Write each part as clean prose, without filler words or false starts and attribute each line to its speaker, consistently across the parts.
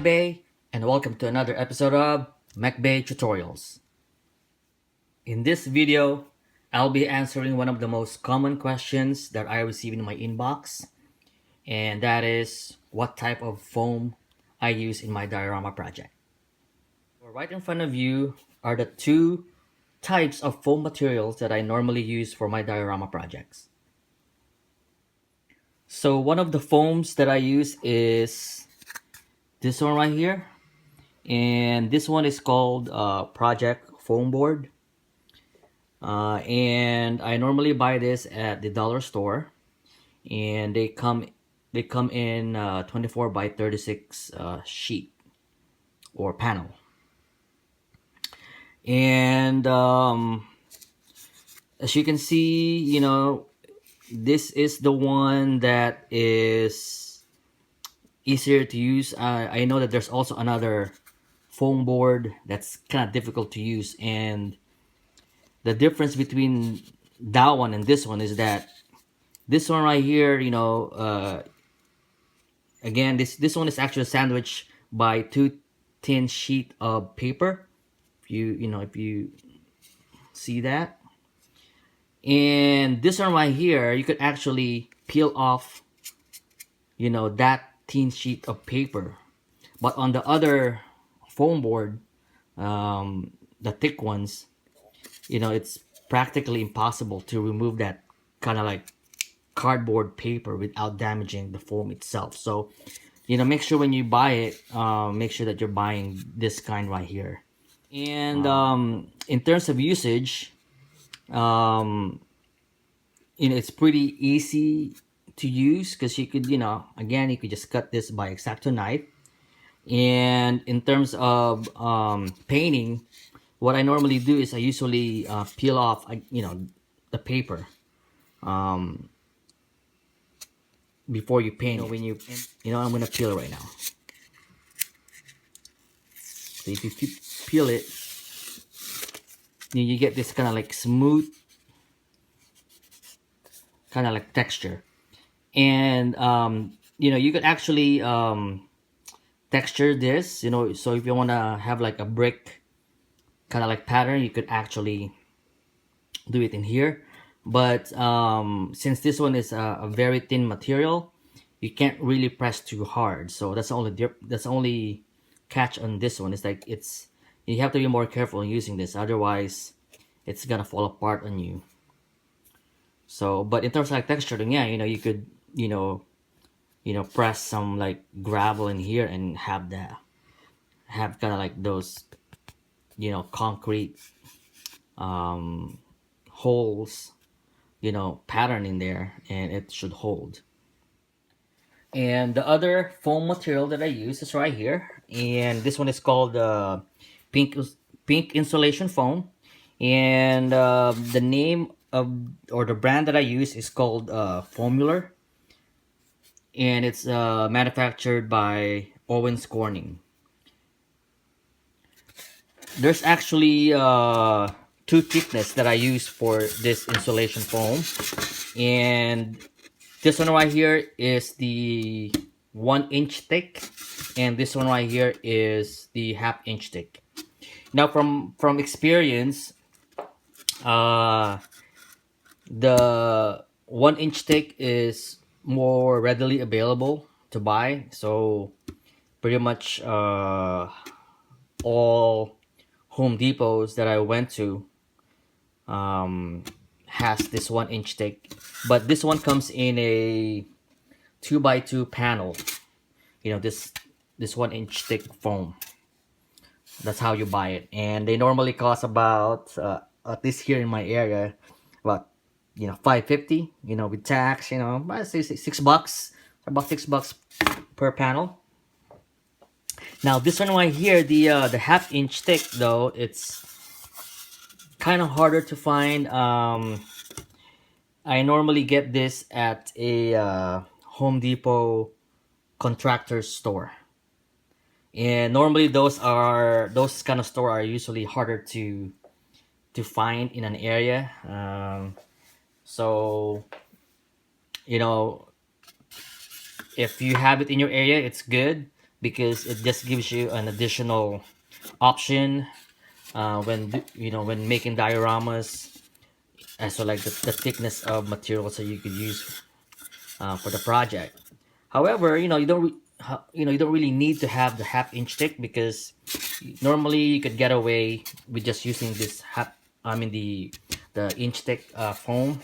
Speaker 1: Mechbay, and welcome to another episode of Mechbay Tutorials. In this video, I'll be answering one of the most common questions that I receive in my inbox, and that is what type of foam I use in my diorama project. Right in front of you are the two types of foam materials that I normally use for my diorama projects. So one of the foams that I use is this one right here, and this one is called Project Foam Board. And I normally buy this at the dollar store, and they come in 24 by 36 sheet or panel. And as you can see, this is the one that is easier to use. I know that there's also another foam board that's kind of difficult to use, and the difference between that one and this one is that this one right here, again, this one is actually sandwiched by two thin sheet of paper. If you see that, and this one right here, you could actually peel off, that thin sheet of paper. But on the other foam board, the thick ones, it's practically impossible to remove that kind of like cardboard paper without damaging the foam itself. So make sure when you buy it, make sure that you're buying this kind right here. And in terms of usage, it's pretty easy to use because you could, again, you could just cut this by X-Acto knife. And in terms of painting, what I normally do is I usually peel off, the paper before you paint. When I'm gonna peel it right now. So if you peel it, you get this kind of like smooth, kind of like texture. And you could actually texture this, so if you want to have like a brick kind of like pattern, you could actually do it in here. But since this one is a very thin material, you can't really press too hard. So that's the only catch on this one. It's like you have to be more careful in using this, otherwise it's gonna fall apart on you. So, but in terms of like texturing, yeah, you could press some like gravel in here and have kind of like those concrete holes, pattern in there, and it should hold. And the other foam material that I use is right here, and this one is called pink insulation foam, and the name of, or the brand that I use is called Foamular, and it's manufactured by Owens Corning. There's actually two thickness that I use for this insulation foam, and this one right here is the 1 inch thick, and this one right here is the 1/2 inch thick. Now from experience, the 1 inch thick is more readily available to buy, so pretty much all Home Depots that I went to has this 1 inch thick, but this one comes in a 2x2 panel. This 1 inch thick foam. That's how you buy it, and they normally cost about at least here in my area about $5.50, with tax, I say $6, about $6 per panel. Now this one right here, the 1/2 inch thick, though, it's kind of harder to find. I normally get this at a Home Depot contractor store, and normally those kind of store are usually harder to find in an area. So if you have it in your area, it's good. because it just gives you an additional option when making dioramas, as so like the thickness of materials that you could use for the project. However, you don't really need to have the half-inch thick, because normally you could get away with just using this the inch thick foam.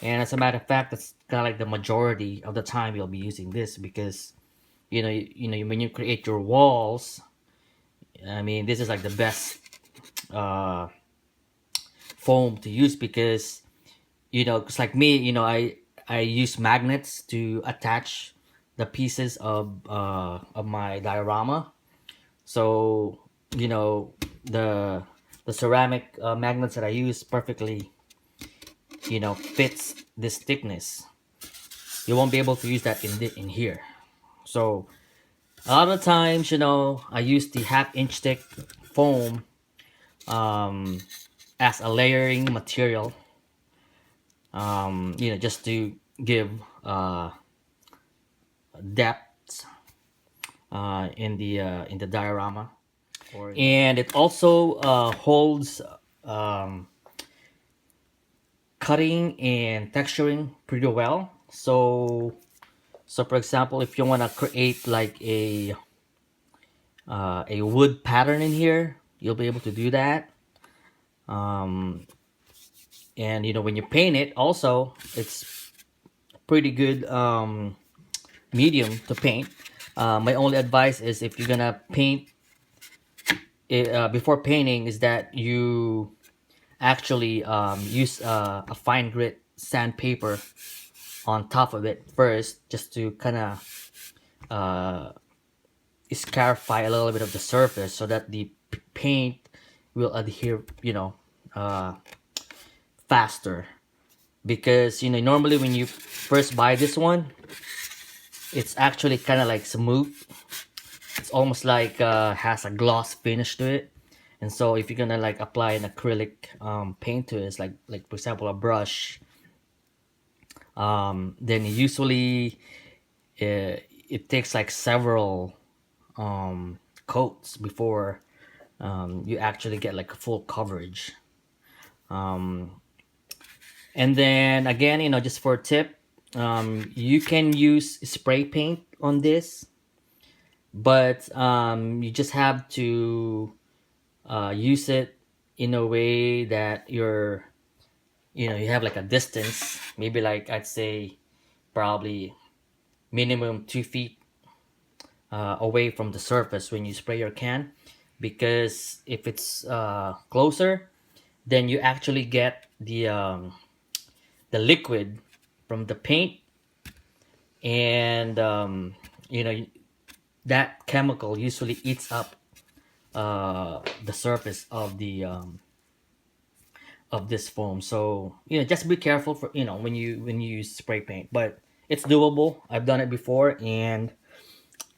Speaker 1: And as a matter of fact, that's kind of like the majority of the time you'll be using this, because when you create your walls, I mean, this is like the best uh, foam to use, because it's like me, I use magnets to attach the pieces of my diorama. So the ceramic magnets that I use perfectly fits this thickness. You won't be able to use that in here. So a lot of times, I use the half-inch thick foam um, as a layering material, just to give depth in the diorama. And it also holds cutting and texturing pretty well. So for example, if you want to create like a wood pattern in here, you'll be able to do that. And when you paint it, also it's pretty good medium to paint. My only advice is, if you're gonna paint it, before painting, is that you actually use a fine grit sandpaper on top of it first, just to kind of scarify a little bit of the surface, so that the paint will adhere uh, faster. Because normally when you first buy this one, it's actually kind of like smooth. It's almost like has a gloss finish to it. And so if you're gonna like apply an acrylic paint to it, it's like for example a brush, then usually it takes like several coats before you actually get like full coverage. And then again, just for a tip, you can use spray paint on this, but you just have to use it in a way that you have like a distance, maybe like I'd say probably minimum 2 feet away from the surface when you spray your can, because if it's closer, then you actually get the liquid from the paint, and you know that chemical usually eats up the surface of this foam. So just be careful for when you use spray paint, but it's doable. I've done it before, and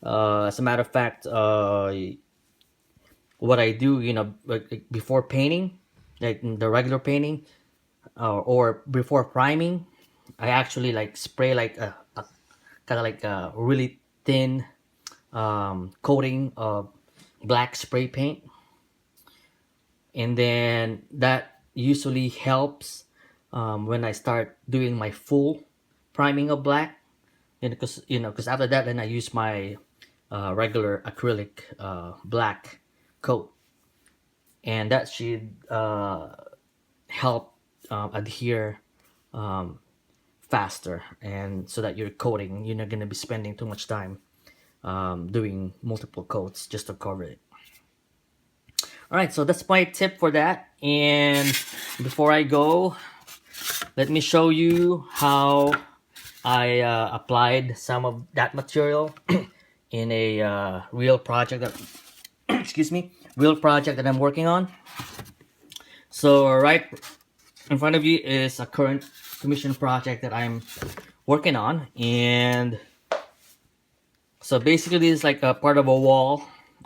Speaker 1: as a matter of fact, what I do, like before painting, like the regular painting, or before priming, I actually like spray like a kind of like a really thin coating of black spray paint, and then that usually helps when I start doing my full priming of black. Because after that, then I use my regular acrylic black coat, and that should help adhere faster, and so that you're coating, you're not going to be spending too much time doing multiple coats just to cover it. All right, so that's my tip for that. And before I go, let me show you how I applied some of that material in a real project that excuse me, real project that I'm working on. So right in front of you is a current commission project that I'm working on, and so basically this is like a part of a wall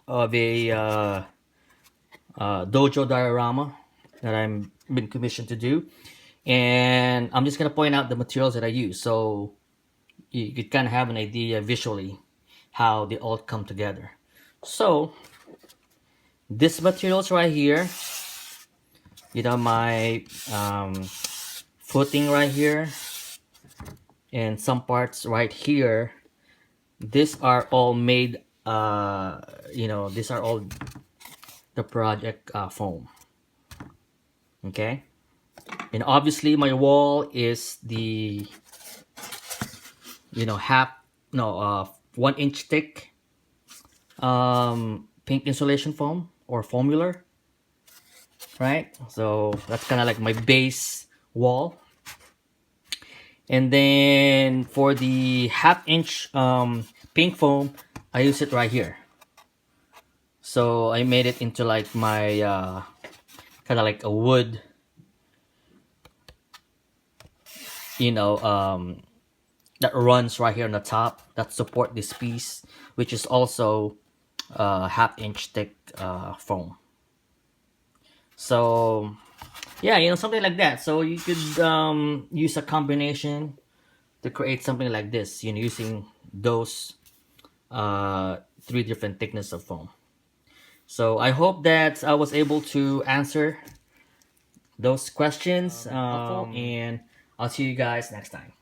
Speaker 1: of a dojo diorama that I'm been commissioned to do, and I'm just gonna point out the materials that I use, so you could kind of have an idea visually how they all come together. So this materials right here, my footing right here and some parts right here, these are all made, these are all the project foam. Okay, and obviously my wall is the half no 1 inch thick pink insulation foam or foamular, right? So that's kind of like my base wall. And then for the half-inch pink foam, I use it right here. So I made it into like my kind of like a wood, that runs right here on the top that support this piece, which is also half-inch thick foam. So yeah, something like that. So you could use a combination to create something like this, using those 3 different thickness of foam. So I hope that I was able to answer those questions, and I'll see you guys next time.